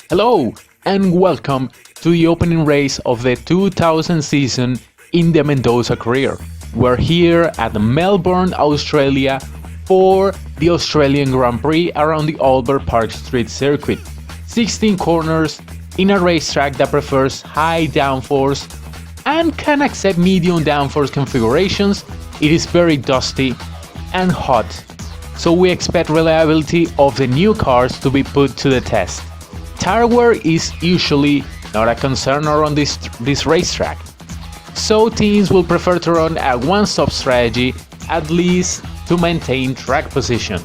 Hello and welcome to the opening race of the 2000 season in the Mendoza Career. We're here at Melbourne, Australia for the Australian Grand Prix around the Albert Park Street circuit. 16 corners in a racetrack that prefers high downforce and can accept medium downforce configurations. It is very dusty and hot, so we expect reliability of the new cars to be put to the test. Tire wear is usually not a concern around this racetrack, so teams will prefer to run a one-stop strategy at least to maintain track position.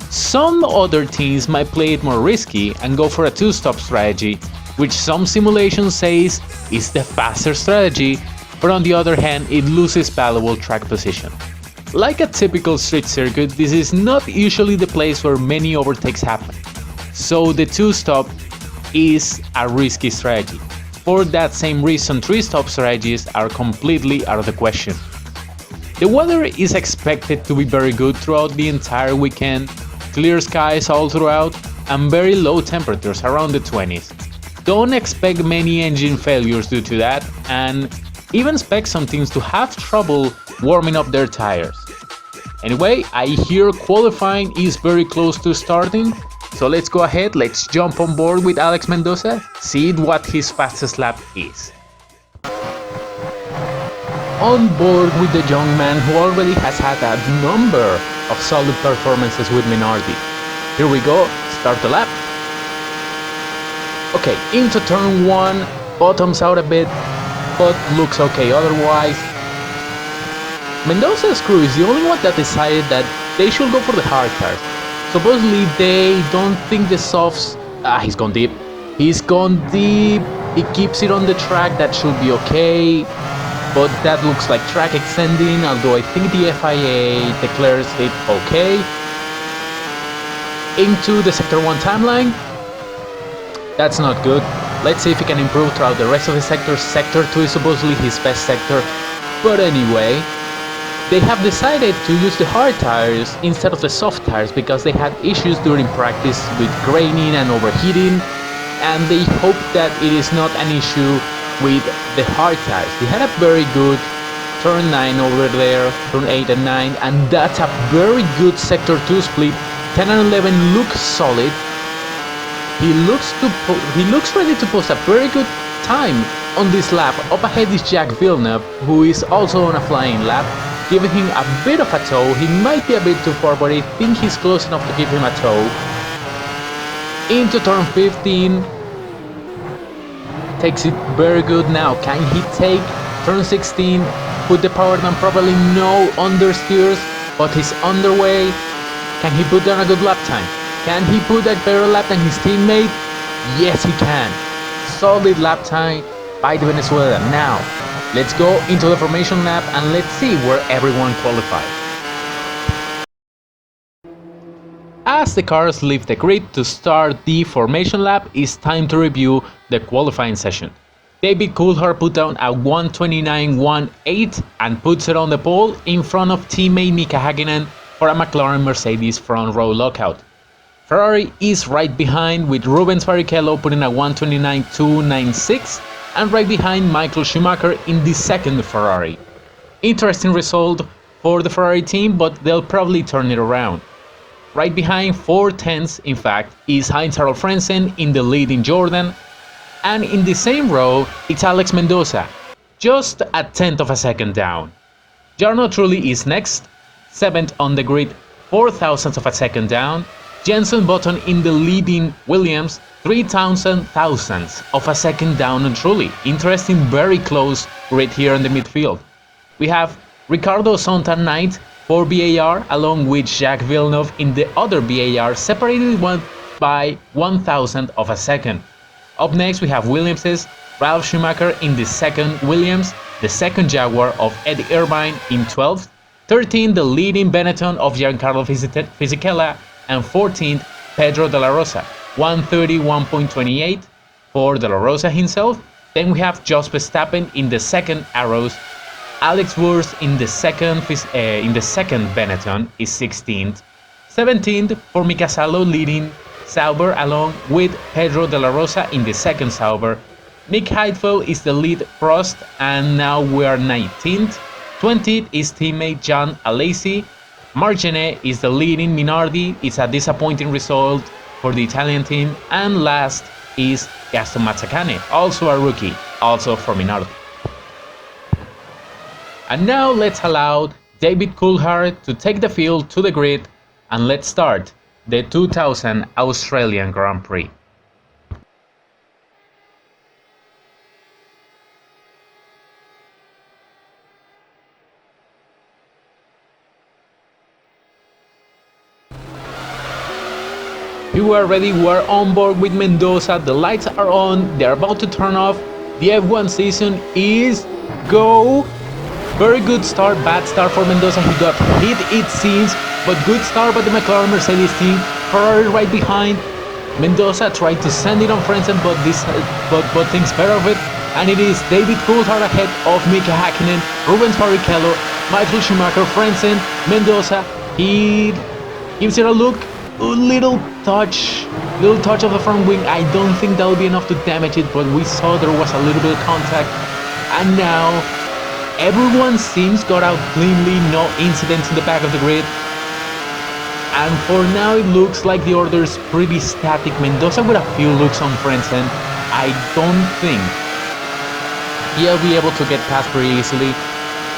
Some other teams might play it more risky and go for a two-stop strategy, which some simulations says is the faster strategy, but on the other hand it loses valuable track position. Like a typical street circuit, this is not usually the place where many overtakes happen, so the two-stop is a risky strategy. For that same reason, three-stop strategies are completely out of the question. The weather is expected to be very good throughout the entire weekend, clear skies all throughout, and very low temperatures around the 20s. Don't expect many engine failures due to that, and even expect some teams to have trouble warming up their tires. Anyway, I hear qualifying is very close to starting, so let's go ahead, let's jump on board with Alex Mendoza, see what his fastest lap is. On board with the young man who already has had a number of solid performances with Minardi. Here we go, start the lap. Okay, into turn 1, bottoms out a bit, but looks okay otherwise. Mendoza's crew is the only one that decided that they should go for the hard tires. Supposedly they don't think the softs... he's gone deep. He's gone deep. He keeps it on the track, that should be okay. But that looks like track extending, although I think the FIA declares it okay. Into the Sector 1 timeline. That's not good. Let's see if he can improve throughout the rest of the sectors. Sector 2 is supposedly his best sector. But anyway, they have decided to use the hard tires instead of the soft tires because they had issues during practice with graining and overheating, and they hope that it is not an issue with the hard tires. They had a very good turn 9 over there, turn 8 and 9, and that's a very good sector 2 split. 10 and 11 look solid. He looks ready to post a very good time on this lap. Up ahead is Jacques Villeneuve, who is also on a flying lap, giving him a bit of a tow. He might be a bit too far, but I think he's close enough to give him a tow. Into turn 15. Takes it very good now. Can he take turn 16? Put the power down properly? No, understeers, but he's underway. Can he put down a good lap time? Can he put a better lap than his teammate? Yes, he can. Solid lap time by the Venezuelan. Now, let's go into the formation lap and let's see where everyone qualified. As the cars leave the grid to start the formation lap, it's time to review the qualifying session. David Coulthard put down a 1:29.18 and puts it on the pole in front of teammate Mika Hakkinen for a McLaren Mercedes front row lockout. Ferrari is right behind with Rubens Barrichello putting a 1:29.296 and right behind Michael Schumacher in the second Ferrari. Interesting result for the Ferrari team, but they'll probably turn it around. Right behind 4/10, in fact, is Heinz-Harald Frentzen in the lead in Jordan, and in the same row it's Alex Mendoza, just a tenth of a second down. Jarno Trulli is next, 7th on the grid, 0.04 of a second down. Jenson Button in the leading Williams, 0.003 of a second down on Trulli. Interesting, very close grid here in the midfield. We have Ricardo Sonta 9th for BAR, along with Jacques Villeneuve in the other BAR, separated by 1,000 of a second. Up next we have Williams's Ralf Schumacher in the second Williams, the second Jaguar of Eddie Irvine in 12th, 13th the leading Benetton of Giancarlo Fisichella, and 14th Pedro de la Rosa, 1:31.28 for de la Rosa himself. Then we have Jos Verstappen in the second Arrows, Alex Wurst in the second Benetton is 16th, 17th for Mika Salo leading Sauber along with Pedro de la Rosa in the second Sauber. Nick Heidfeld is the lead Prost, and now we are 19th. 20th is teammate John Alesi. Marc Gené is the leading Minardi. It's a disappointing result for the Italian team. And last is Gaston Mazzacane, also a rookie, also for Minardi. And now let's allow David Coulthard to take the field to the grid, and let's start the 2000 Australian Grand Prix. You are ready, we're on board with Mendoza, the lights are on, they're about to turn off, the F1 season is go! Very good start, bad start for Mendoza, he got hit it seems, but good start by the McLaren Mercedes team, Ferrari right behind, Mendoza tried to send it on Frentzen, but thinks better of it, and it is David Coulthard ahead of Mika Hakkinen, Rubens Barrichello, Michael Schumacher, Frentzen, Mendoza, he gives it a look, little touch of the front wing. I don't think that'll be enough to damage it, but we saw there was a little bit of contact, and now everyone seems got out cleanly, no incidents in the back of the grid, and for now it looks like the order is pretty static. Mendoza with a few looks on Frentzen. I don't think he'll be able to get past pretty easily.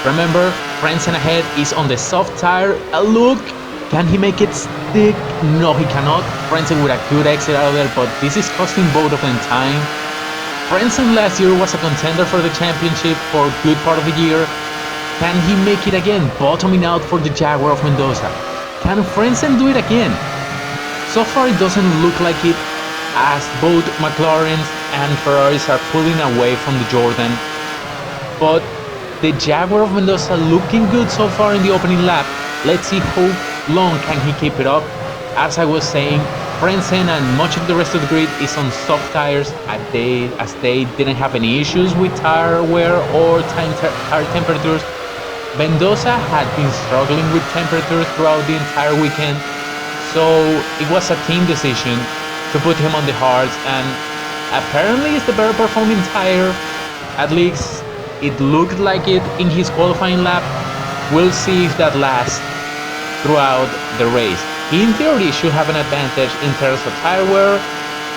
Remember, Frentzen ahead is on the soft tire. A look. Can he make it stick? No, he cannot. Frentzen with a good exit out of there, but this is costing both of them time. Frentzen last year was a contender for the championship for a good part of the year. Can he make it again, bottoming out for the Jaguar of Mendoza? Can Frentzen do it again? So far it doesn't look like it, as both McLarens and Ferraris are pulling away from the Jordan. But the Jaguar of Mendoza looking good so far in the opening lap. Let's see how long can he keep it up. As I was saying, Frentzen and much of the rest of the grid is on soft tires as they didn't have any issues with tire wear or tire temperatures. Mendoza had been struggling with temperatures throughout the entire weekend, so it was a team decision to put him on the hards, and apparently it's the better performing tire. At least it looked like it in his qualifying lap. We'll see if that lasts throughout the race. He in theory should have an advantage in terms of tire wear,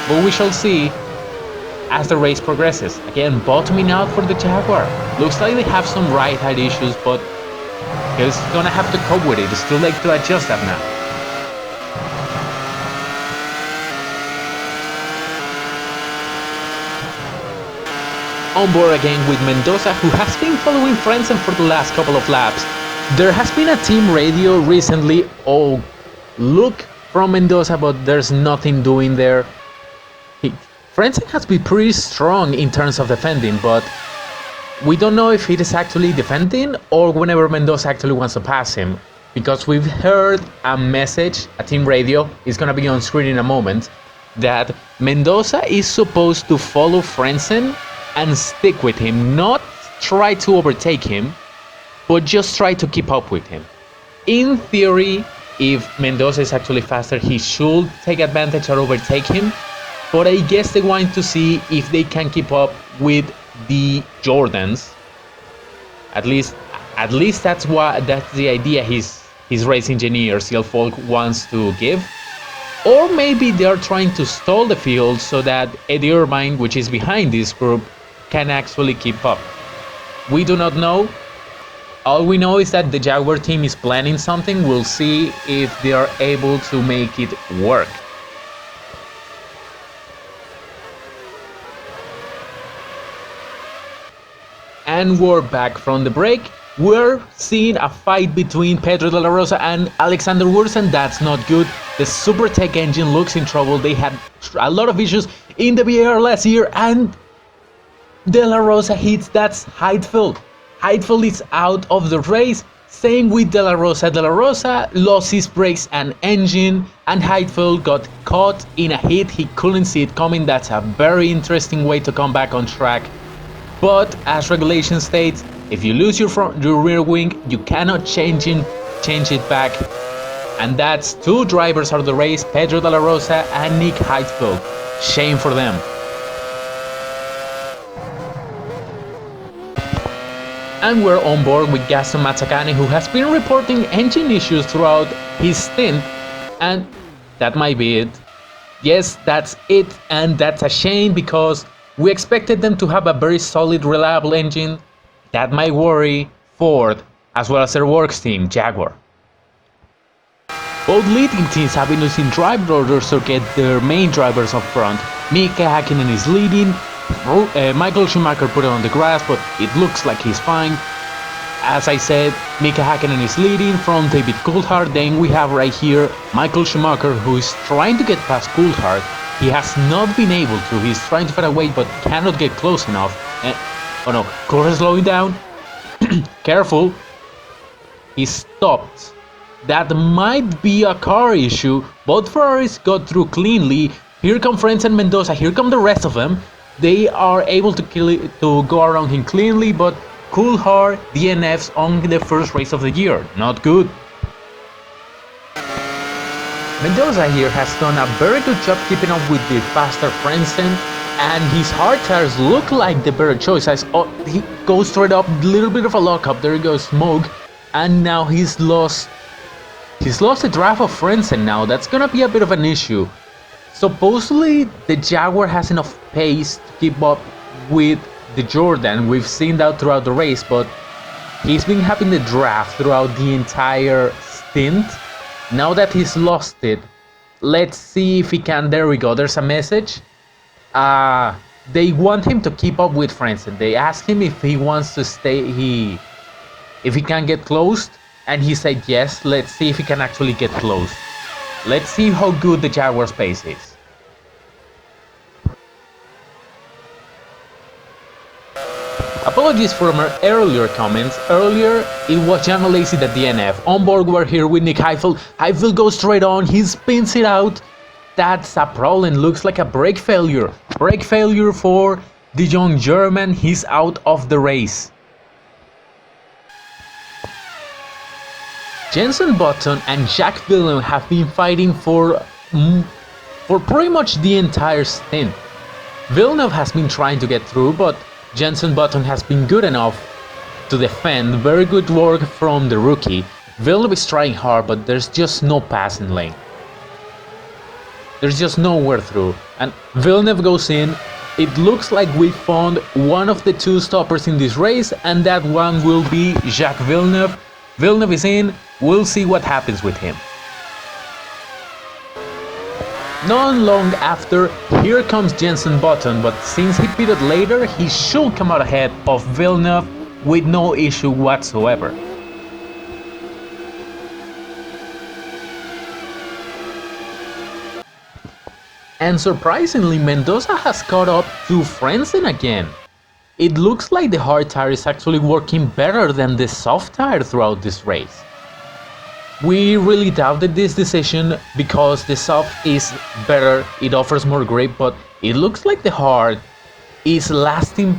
but we shall see as the race progresses. Again, bottoming out for the Jaguar. Looks like they have some right-hand issues, but he's gonna have to cope with it. It's too late to adjust that now. On board again with Mendoza, who has been following Frentzen for the last couple of laps. There has been a team radio recently, look from Mendoza, but there's nothing doing there. Frentzen has been pretty strong in terms of defending, but we don't know if it is actually defending or whenever Mendoza actually wants to pass him, because we've heard a message, a team radio, is gonna be on screen in a moment, that Mendoza is supposed to follow Frentzen and stick with him, not try to overtake him, but just try to keep up with him. In theory, if Mendoza is actually faster, he should take advantage or overtake him, but I guess they want to see if they can keep up with the Jordans. At least that's the idea his race engineer Seal Folk wants to give. Or maybe they are trying to stall the field so that Eddie Irvine, which is behind this group, can actually keep up. We do not know. All we know is that the Jaguar team is planning something. We'll see if they are able to make it work. And we're back from the break. We're seeing a fight between Pedro de la Rosa and Alexander Wurz, and that's not good. The Supertech engine looks in trouble. They had a lot of issues in the VAR last year, and de la Rosa hits. That's Heidfeld. Heidfeld is out of the race. Same with de la Rosa. De la Rosa lost his brakes and engine, and Heidfeld got caught in a hit. He couldn't see it coming. That's a very interesting way to come back on track. But as regulation states, if you lose your rear wing, you cannot change it back. And that's two drivers out of the race, Pedro de la Rosa and Nick Heidfeld. Shame for them. And we're on board with Gaston Mazzacane, who has been reporting engine issues throughout his stint, and that might be it. Yes, that's it, and that's a shame because we expected them to have a very solid, reliable engine. That might worry Ford, as well as their works team, Jaguar. Both leading teams have been using drive orders to get their main drivers up front. Mika Hakkinen is leading, Michael Schumacher put it on the grass, but it looks like he's fine. As I said, Mika Hakkinen is leading from David Coulthard. Then we have right here Michael Schumacher, who is trying to get past Coulthard. He has not been able to. He's trying to find a way, but cannot get close enough. Oh no, Coulthard is slowing down. Careful. He stopped. That might be a car issue. Both Ferraris got through cleanly. Here come Frenz and Mendoza. Here come the rest of them. They are able to go around him cleanly, but Coulthard DNFs on the first race of the year. Not good. Mendoza here has done a very good job keeping up with the faster Frenzen, and his hard tires look like the better choice. He goes straight up, a little bit of a lockup. There goes Smoke, and now he's lost the draft of Frenzen now. That's gonna be a bit of an issue. Supposedly the Jaguar has enough pace to keep up with the Jordan. We've seen that throughout the race, but he's been having the draft throughout the entire stint. Now that he's lost it, let's see if he can. There we go, there's a message. They want him to keep up with Frenzen. They asked him if he wants to stay, if he can get close, and he said yes. Let's see if he can actually get close. Let's see how good the Jaguar's pace is. Apologies for my earlier comments. Earlier, it was Jan Alesi that DNF. On board, we're here with Nick Heidfeld. Heidfeld goes straight on, he spins it out. That's a problem, looks like a brake failure. Brake failure for the young German, he's out of the race. Jenson Button and Jacques Villeneuve have been fighting for pretty much the entire stint. Villeneuve has been trying to get through, but Jenson Button has been good enough to defend. Very good work from the rookie. Villeneuve is trying hard, but there's just no passing lane. There's just nowhere through. And Villeneuve goes in. It looks like we found one of the two stoppers in this race, and that one will be Jacques Villeneuve. Villeneuve is in. We'll see what happens with him. Not long after, here comes Jenson Button, but since he pitted later, he should come out ahead of Villeneuve with no issue whatsoever. And surprisingly, Mendoza has caught up to Frenzen again. It looks like the hard tire is actually working better than the soft tire throughout this race. We really doubted this decision because the soft is better, it offers more grip, but it looks like the hard is lasting,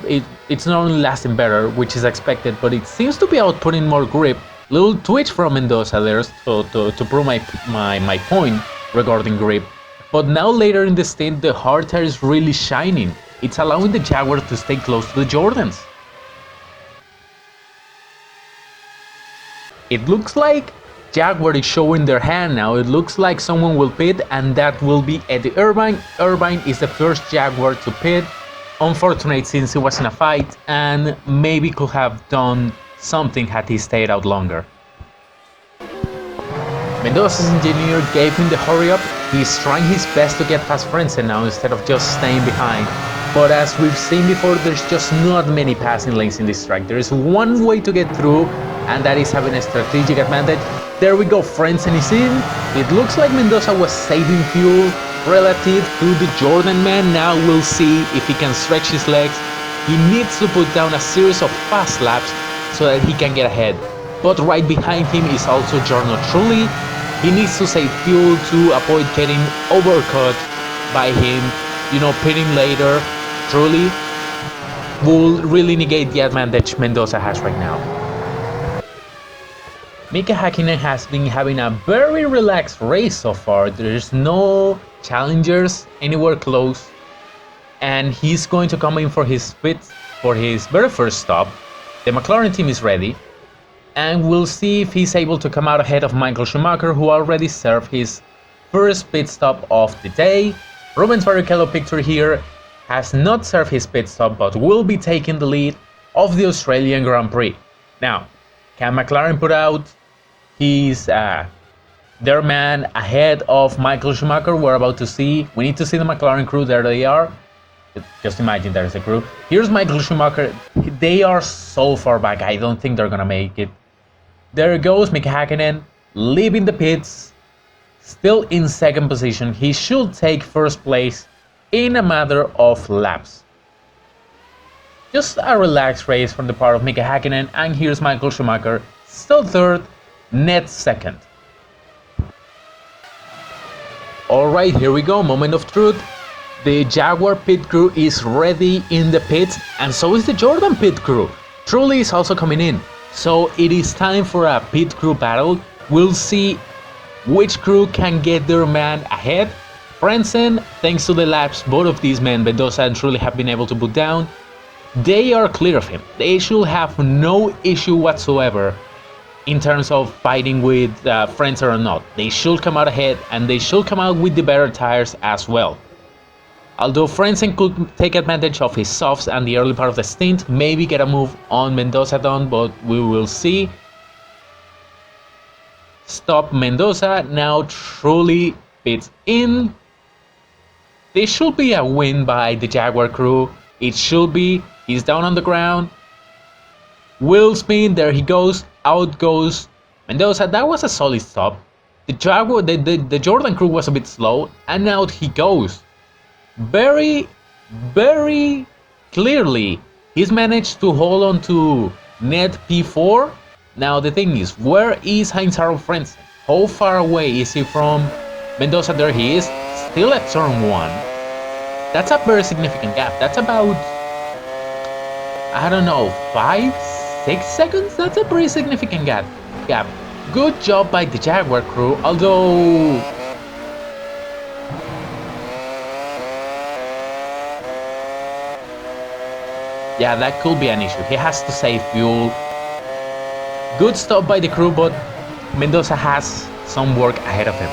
it's not only lasting better, which is expected, but it seems to be outputting more grip. Little twitch from Mendoza there to prove my point regarding grip. But now later in the stint, the hard tire is really shining. It's allowing the Jaguar to stay close to the Jordans. It looks like Jaguar is showing their hand now. It looks like someone will pit, and that will be Eddie Irvine. Irvine is the first Jaguar to pit. Unfortunate since he was in a fight and maybe could have done something had he stayed out longer. Mendoza's engineer gave him the hurry up. He's trying his best to get past Frenzen now instead of just staying behind. But as we've seen before, there's just not many passing lanes in this track. There is one way to get through, and that is having a strategic advantage. There we go, Frenzen is in. It looks like Mendoza was saving fuel relative to the Jordan man. Now we'll see if he can stretch his legs. He needs to put down a series of fast laps so that he can get ahead. But right behind him is also Jarno Trulli. He needs to save fuel to avoid getting overcut by him, pitting later. Trulli will really negate the advantage Mendoza has right now. Mika Häkkinen has been having a very relaxed race so far. There's no challengers anywhere close, and he's going to come in for his very first stop. The McLaren team is ready, and we'll see if he's able to come out ahead of Michael Schumacher, who already served his first pit stop of the day. Rubens Barrichello picture here has not served his pit stop, but will be taking the lead of the Australian Grand Prix. Now, can McLaren put out their man ahead of Michael Schumacher? We're about to see. We need to see the McLaren crew. There they are. Just imagine there's a crew. Here's Michael Schumacher. They are so far back. I don't think they're gonna make it. There goes Mika Häkkinen, leaving the pits, still in second position. He should take first place in a matter of laps. Just a relaxed race from the part of Mika Häkkinen, and here's Michael Schumacher, still third, net second. Alright, here we go, moment of truth. The Jaguar pit crew is ready in the pits, and so is the Jordan pit crew. Trulli is also coming in. So it is time for a pit crew battle. We'll see which crew can get their man ahead. Frentzen, thanks to the laps both of these men, Mendoza and Trulli, have been able to put down, they are clear of him. They should have no issue whatsoever in terms of fighting with Frentzen or not. They should come out ahead, and they should come out with the better tires as well. Although Frentzen could take advantage of his softs and the early part of the stint, maybe get a move on Mendoza done, but we will see. Stop Mendoza, now Trulli pits in. This should be a win by the Jaguar crew. It should be. He's down on the ground. Wheel spin, there he goes. Out goes Mendoza. That was a solid stop. The Jordan crew was a bit slow, and out he goes. Very clearly, he's managed to hold on to net P4. Now the thing is, where is Heinz-Harald Frentzen? How far away is he from Mendoza? There he is, still at turn 1. That's a very significant gap. That's about, I don't know, 5-6 seconds? That's a pretty significant gap. Good job by the Jaguar crew, although yeah, that could be an issue. He has to save fuel. Good stop by the crew, but Mendoza has some work ahead of him.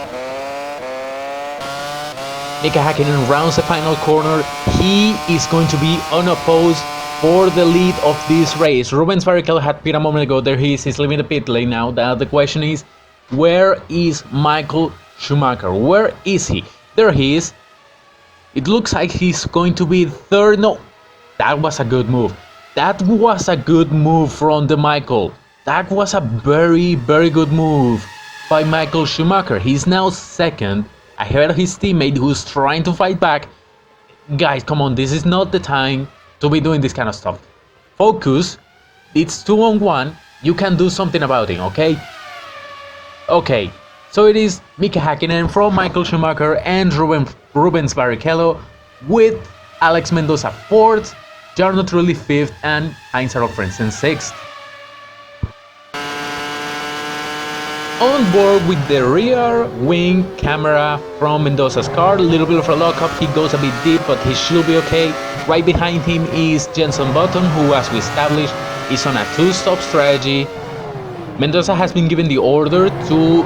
Mika Häkkinen rounds the final corner. He is going to be unopposed for the lead of this race. Rubens Barrichello had pit a moment ago. There he is. He's leaving the pit lane now. The question is, where is Michael Schumacher? Where is he? There he is. It looks like he's going to be third. No. That was a good move. That was a good move from the Michael. That was a very good move by Michael Schumacher. He's now second, ahead of his teammate who's trying to fight back. Guys, come on, this is not the time to be doing this kind of stuff. Focus. It's 2-on-1. You can do something about it, okay? Okay, so it is Mika Häkkinen from Michael Schumacher and Rubens Barrichello with Alex Mendoza 4th, Jarno Trulli 5th, and Heinz-Harald Frentzen 6th. On board with the rear wing camera from Mendoza's car, a little bit of a lockup, he goes a bit deep, but he should be okay. Right behind him is Jenson Button, who, as we established, is on a 2-stop strategy. Mendoza has been given the order to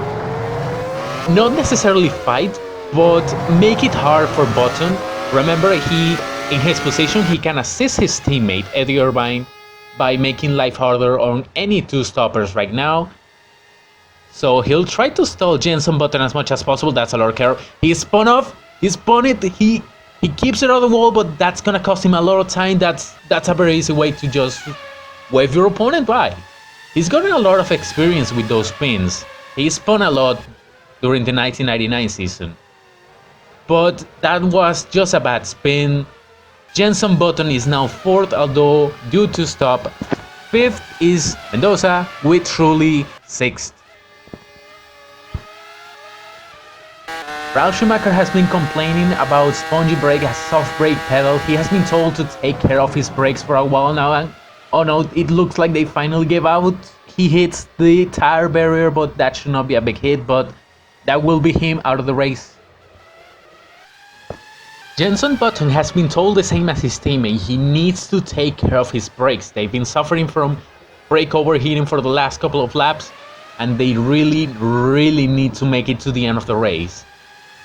not necessarily fight, but make it hard for Button. Remember, in his position, he can assist his teammate Eddie Irvine by making life harder on any 2-stoppers right now. So he'll try to stall Jenson Button as much as possible. That's a lot of care. He spun off. He spun it. He keeps it on the wall, but that's gonna cost him a lot of time. That's a very easy way to just wave your opponent by. He's gotten a lot of experience with those spins. He spun a lot during the 1999 season. But that was just a bad spin. Jenson Button is now 4th, although due to stop. 5th is Mendoza with Trulli 6th. Ralf Schumacher has been complaining about spongy brake, a soft brake pedal. He has been told to take care of his brakes for a while now, and oh no, it looks like they finally gave out. he hits the tire barrier, but that should not be a big hit, but that will be him out of the race. Jenson Button has been told the same as his teammate, he needs to take care of his brakes. They've been suffering from brake overheating for the last couple of laps, and they really need to make it to the end of the race.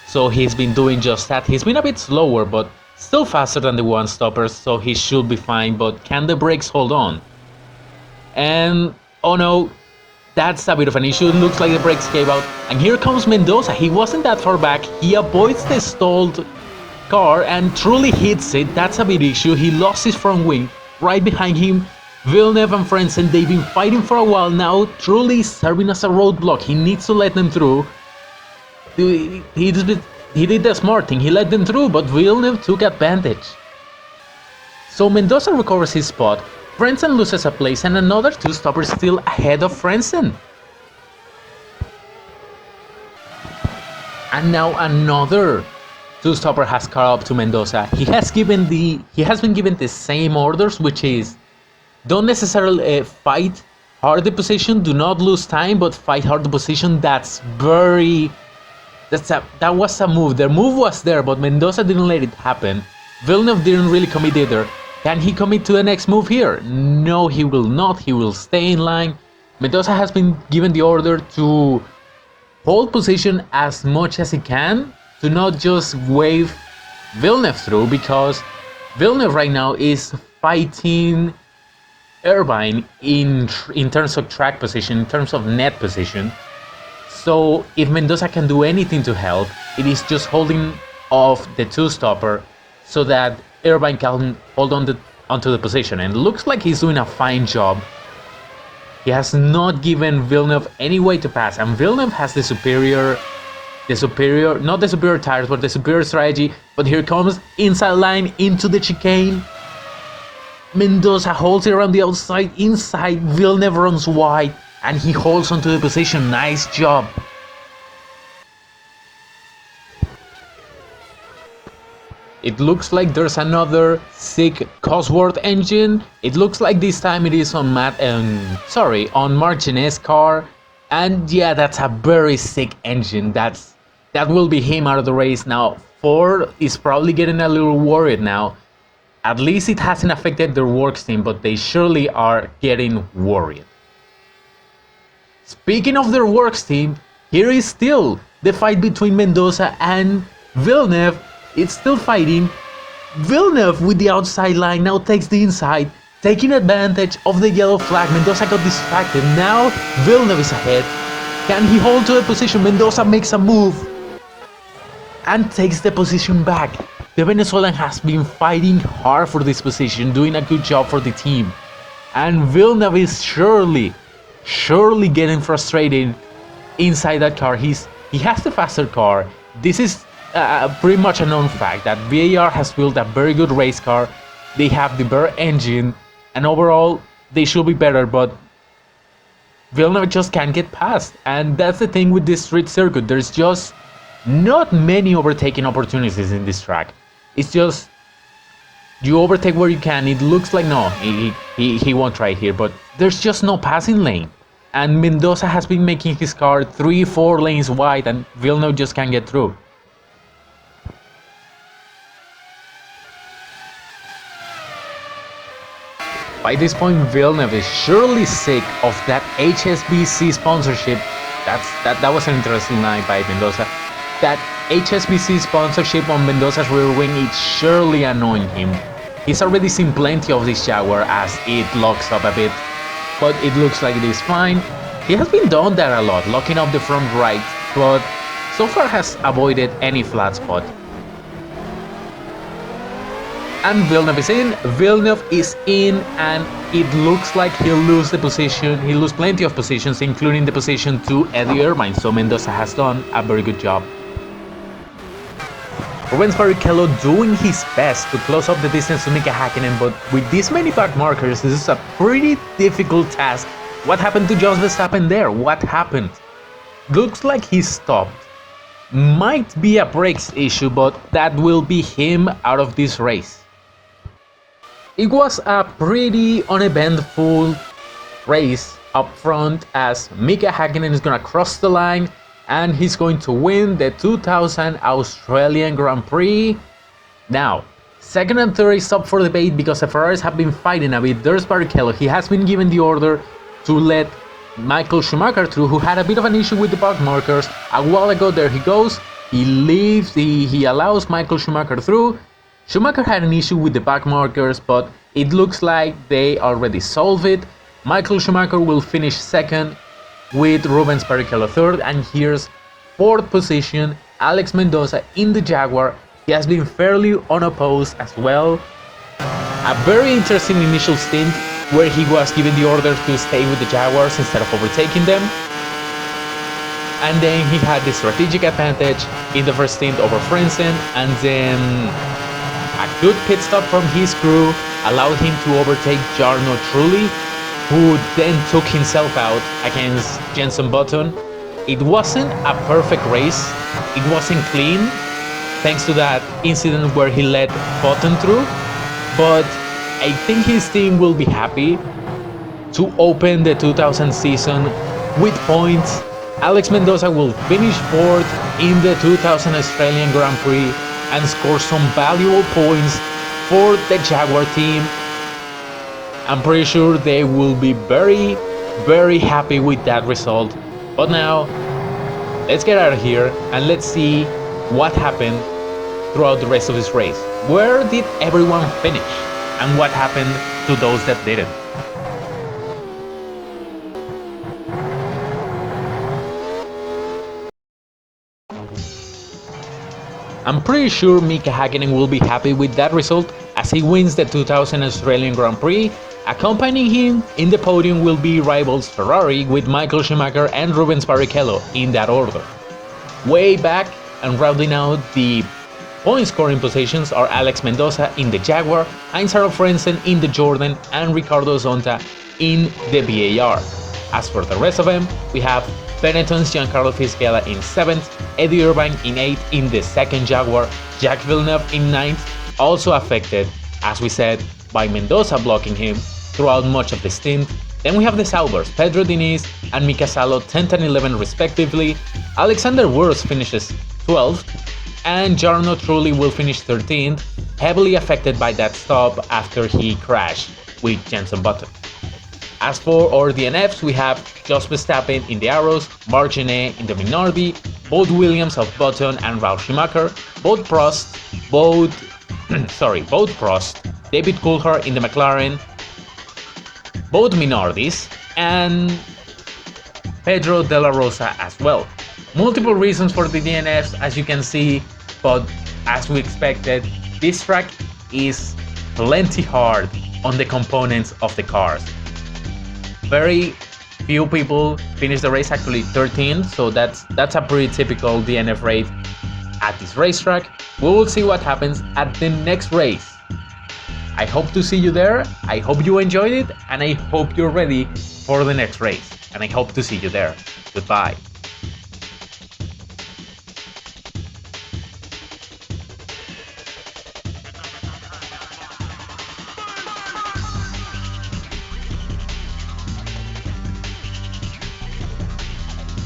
So he's been doing just that. He's been a bit slower, but still faster than the one-stoppers, so he should be fine, but can the brakes hold on? And oh no, that's a bit of an issue. It looks like the brakes gave out, and here comes Mendoza. He wasn't that far back, he avoids the stalled car and truly hits it. That's a big issue. He lost his front wing. Right behind him, Villeneuve and Frentzen, they've been fighting for a while now, truly serving as a roadblock. He needs to let them through. He did the smart thing, he let them through, but Villeneuve took advantage. So Mendoza recovers his spot, Frentzen loses a place, and another two-stopper still ahead of Frentzen. And now another two-stopper has caught up to Mendoza. He has been given the same orders, which is don't necessarily fight hard the position, do not lose time, but fight hard the position. That was a move. Their move was there, but Mendoza didn't let it happen. Villeneuve didn't really commit either. Can he commit to the next move here? No, he will not. He will stay in line. Mendoza has been given the order to hold position as much as he can, to not just wave Villeneuve through, because Villeneuve right now is fighting Irvine in terms of track position, in terms of net position. So if Mendoza can do anything to help, it is just holding off the two-stopper so that Irvine can hold onto the position, and it looks like he's doing a fine job. He has not given Villeneuve any way to pass, and Villeneuve has not the superior tires, but the superior strategy. But here comes inside line into the chicane. Mendoza holds it around the outside, inside, Villeneuve runs wide, and he holds onto the position. Nice job. It looks like there's another sick Cosworth engine. It looks like this time it is on Martinez's car. And yeah, that's a very sick engine. That will be him out of the race now. Ford is probably getting a little worried now. At least it hasn't affected their works team, but they surely are getting worried. Speaking of their works team, here is still the fight between Mendoza and Villeneuve. It's still fighting. Villeneuve with the outside line now takes the inside, taking advantage of the yellow flag. Mendoza got distracted. Now Villeneuve is ahead. Can he hold to the position? Mendoza makes a move and takes the position back. The Venezuelan has been fighting hard for this position, doing a good job for the team. And Villeneuve is surely getting frustrated inside that car. He has the faster car. This is pretty much a known fact that VAR has built a very good race car. They have the better engine, and overall they should be better, but Villeneuve just can't get past. And that's the thing with this street circuit, there's just not many overtaking opportunities in this track. It's just you overtake where you can. It looks like no, he won't try here, but there's just no passing lane. And Mendoza has been making his car 3-4 lanes wide, and Villeneuve just can't get through. By this point, Villeneuve is surely sick of that HSBC sponsorship. That was an interesting line by Mendoza. That HSBC sponsorship on Mendoza's rear wing is surely annoying him. He's already seen plenty of this Jaguar as it locks up a bit, but it looks like it is fine. He has been done that a lot, locking up the front right, but so far has avoided any flat spot. And Villeneuve is in, and it looks like he'll lose the position. He'll lose plenty of positions, including the position to Eddie Irvine, so Mendoza has done a very good job. Rubens Barrichello doing his best to close up the distance to Mika Hakkinen, but with this many back markers, this is a pretty difficult task. What happened to Jos Verstappen there? What happened? Looks like he stopped. Might be a brakes issue, but that will be him out of this race. It was a pretty uneventful race up front as Mika Hakkinen is gonna cross the line and he's going to win the 2000 Australian Grand Prix. Now, second and third is up for debate because the Ferraris have been fighting a bit. There's Barrichello, he has been given the order to let Michael Schumacher through, who had a bit of an issue with the back markers. A while ago, there he goes, he allows Michael Schumacher through. Schumacher had an issue with the back markers, but it looks like they already solved it. Michael Schumacher will finish second with Rubens Barrichello third, and here's fourth position, Alex Mendoza in the Jaguar. He has been fairly unopposed as well. A very interesting initial stint where he was given the order to stay with the Jaguars instead of overtaking them. And then he had the strategic advantage in the first stint over Frentzen, and then a good pit stop from his crew allowed him to overtake Jarno Trulli, who then took himself out against Jenson Button. It wasn't a perfect race, it wasn't clean, thanks to that incident where he let Button through, but I think his team will be happy to open the 2000 season with points. Alex Mendoza will finish fourth in the 2000 Australian Grand Prix and score some valuable points for the Jaguar team. I'm pretty sure they will be very, very happy with that result. But now, let's get out of here and let's see what happened throughout the rest of this race. Where did everyone finish? And what happened to those that didn't? I'm pretty sure Mika Hakkinen will be happy with that result as he wins the 2000 Australian Grand Prix. Accompanying him in the podium will be rivals Ferrari with Michael Schumacher and Rubens Barrichello in that order. Way back and rounding out the point scoring positions are Alex Mendoza in the Jaguar, Heinz-Harald Frentzen in the Jordan, and Ricardo Zonta in the VAR. As for the rest of them, we have Benetton's Giancarlo Fisichella in 7th, Eddie Irvine in 8th in the second Jaguar, Jacques Villeneuve in 9th, also affected, as we said, by Mendoza blocking him throughout much of the stint. Then we have the Saubers, Pedro Diniz and Mika Salo 10th and 11th respectively. Alexander Wurz finishes 12th, and Jarno Trulli will finish 13th, heavily affected by that stop after he crashed with Jenson Button. As for our DNFs, we have Jos Verstappen in the Arrows, Marc Gené in the Minardi, both Williams of Button and Ralf Schumacher, both Prost, David Coulthard in the McLaren, both Minardis, and Pedro De La Rosa as well. Multiple reasons for the DNFs, as you can see, but as we expected, this track is plenty hard on the components of the cars. Very few people finish the race, actually 13, so that's a pretty typical DNF rate at this racetrack. We will see what happens at the next race. I hope to see you there, I hope you enjoyed it, and I hope you're ready for the next race. And I hope to see you there. Goodbye.